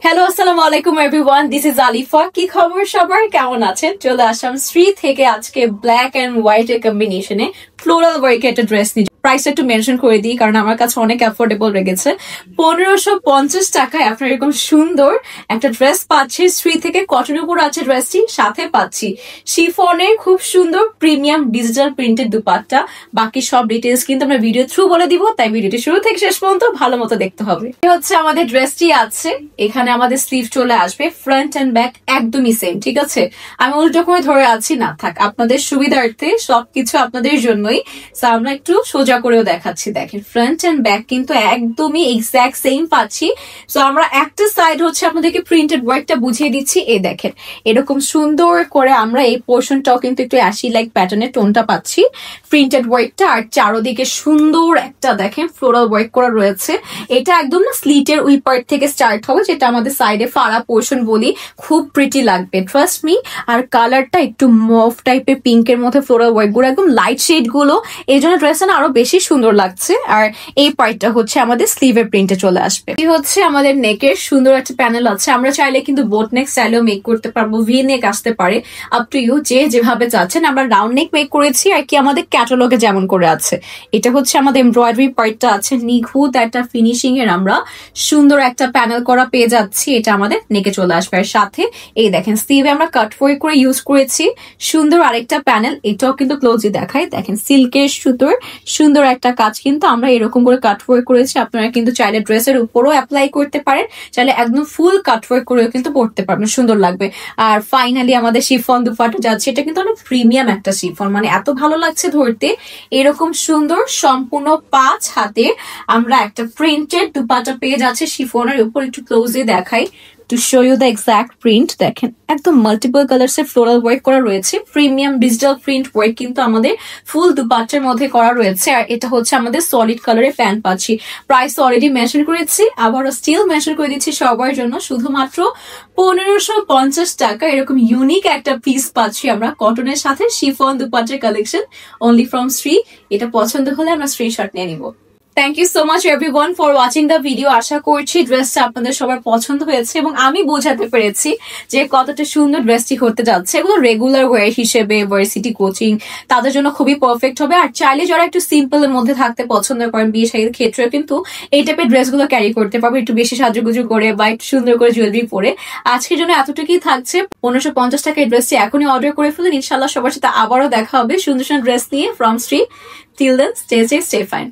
Hello, আসসালামু আলাইকুম everyone, this is Alifa. কি খবর সবার, কেমন আছেন? চলে আসলাম শ্রী থেকে আজকে ব্ল্যাক এন্ড হোয়াইট এর কম্বিনেশনে ফ্লোরাল ওয়ার্ক একটা ড্রেস নিয়ে। প্রাইস একটু মেনশন করে দিই কারণ আমার কাছে অনেক অ্যাফোর্ডেবল লেগেছে। 1550 টাকায় আপনার এরকম সুন্দর একটা ড্রেস পাচ্ছি শ্রী থেকে। কটনের উপর আছে ড্রেসটি, সাথে পাচ্ছি শিফনের খুব সুন্দর প্রিমিয়াম ডিজিটাল প্রিন্টেড দুপাট্টা। বাকি সব ডিটেলস কিন্তু আমরা ভিডিও থ্রু বলে দিব, তাই ভিডিওটি শুরু থেকে শেষ পর্যন্ত ভালো মতো দেখতে হবে। হচ্ছে আমাদের ড্রেসটি আছে, এখানে আমাদের স্লিভ চলে আসবে, ফ্রন্ট এন্ড ব্যাক একদমই সেম, ঠিক আছে? আমি উল্টো করে ধরে আছি, না থাক, আপনাদের সুবিধার্থে সবকিছু আপনাদের জন্যই। আমরা একটু সোজা করেও দেখাচ্ছি। দেখেন, ফ্রন্ট এন্ড ব্যাক কিন্তু একদমই এক্সাক্ট সেম পাচ্ছি। সো আমরা একটা সাইড হচ্ছে আপনাদেরকে প্রিন্টেড ওয়ার্কটা বুঝিয়ে দিচ্ছি। এই দেখেন, এরকম সুন্দর করে আমরা এই পোর্শনটাও কিন্তু একটু অ্যাশি লাইক প্যাটার্নের টোনটা পাচ্ছি, প্রিন্টেড ওয়ার্কটা। আর চারোদিকে সুন্দর একটা দেখেন ফ্লোরাল ওয়ার্ক করা রয়েছে। এটা একদম না স্লিটের ওই পার্ট থেকে স্টার্ট হবে, যেটা আমাদের সাইডে ফাড়া পোর্শন বলি। খুব প্রিটি লাগবে, ট্রাস্ট মি। আর কালারটা একটু মফ টাইপের পিঙ্কের মধ্যে ফ্লোরাল ওয়ার্ক গুলো, একদম লাইট শেড গুলো, এই জন্য ড্রেসটা আরো বেশি সুন্দর লাগছে। আর এই পার্টটা হচ্ছে আমাদের স্লিভের প্রিন্টে চলে আসবে। এই হচ্ছে আমাদের নেকের সুন্দর একটা প্যানেল আছে। আমরা চাইলে কিন্তু বোট নেক স্টাইলেও মেক করতে পারবো, ভি নেক আসতে পারে, আপ টু ইউ, যে যেভাবে চাচ্ছেন। আমরা রাউন্ড নেক মেক করেছি আর কি আমাদের ক্যাটালগে যেমন করে আছে। এটা হচ্ছে আমাদের এমব্রয়ডারি পার্টটা আছে, নিখুঁত একটা ফিনিশিং এর আমরা সুন্দর একটা প্যানেল করা পেয়ে যাচ্ছি। এটা আমাদের নেকে চলে আসবে। আর সাথে এই দেখেন স্লিভে আমরা কাট ওয়ার্ক করে ইউজ করেছি সুন্দর আরেকটা প্যানেল। এটাও কিন্তু ক্লোজলি দেখায়, দেখেন সিল্কের সুতোর সুন্দর একটা কাজ কিন্তু আমরা এরকম করে কাট ওয়ার্ক করেছি। আপনারা কিন্তু চাইলে ড্রেসের উপরও অ্যাপ্লাই করতে পারেন, চাইলে একদম ফুল কাট ওয়ার্ক করেও কিন্তু পরতে পারবেন, সুন্দর লাগবে। আর ফাইনালি আমাদের শিফন দুপাট্টা যাচ্ছে। এটা কিন্তু অনেক প্রিমিয়াম একটা শিফন, মানে এত ভালো লাগছে ধরতে। এরকম সুন্দর সম্পূর্ণ 5 হাতে আমরা একটা প্রিন্টেড দুপাট্টা পেয়ে যাচ্ছে শিফনের উপর। একটু ক্লোজলি দেখাই to show you the exact print. দেখেন, একদম মাল্টিপল কালার্স এর ফ্লোরাল ওয়ার্ক করা রয়েছে, প্রিমিয়াম ডিজিটাল প্রিন্ট ওয়ার্ক কিন্তু আমাদের ফুল দুপাট্টার মধ্যে করা রয়েছে। আর এটা হচ্ছে আমাদের সলিড কালারের প্যান্ট পাচ্ছি। প্রাইস অলরেডি মেনশন করেছি, আবারও স্টিল মেনশন করে দিচ্ছি সবার জন্য, শুধুমাত্র 1550 টাকা এরকম ইউনিক একটা পিস পাচ্ছি আমরা কটনের সাথে শিফন দুপাট্টার কালেকশন, অনলি ফ্রম শ্রী। এটা পছন্দ হলে আমরা স্ক্রিনশট নিয়ে নিব। Thank you so much everyone for watching the video. আশা করছি ড্রেসটা আপনাদের সবার পছন্দ হয়েছে এবং আমি বোঝাতে পেরেছি যে কতটা সুন্দর ড্রেসটি হতে যাচ্ছে। এগুলো রেগুলার ওয়ার হিসেবে ভার্সিটি কোচিং তাদের জন্য খুবই পারফেক্ট হবে। আর চাইলে যারা একটু সিম্পল এর মধ্যে থাকতে পছন্দ করেন, বিয়ে শাড়ির ক্ষেত্রে কিন্তু এই টাইপের ড্রেসগুলো ক্যারি করতে পারবে, একটু বেশি সাজুগুজু করে বা একটু সুন্দর করে জুয়েলারি পরে। আজকের জন্য এতটুকুই থাকছে। 1550 টাকা এই ড্রেসটি এখনই অর্ডার করে ফেলেন। ইনশাল্লাহ সবার সাথে আবারও দেখা হবে সুন্দর সুন্দর ড্রেস নিয়ে from Shri. Till then, stay safe, stay fine.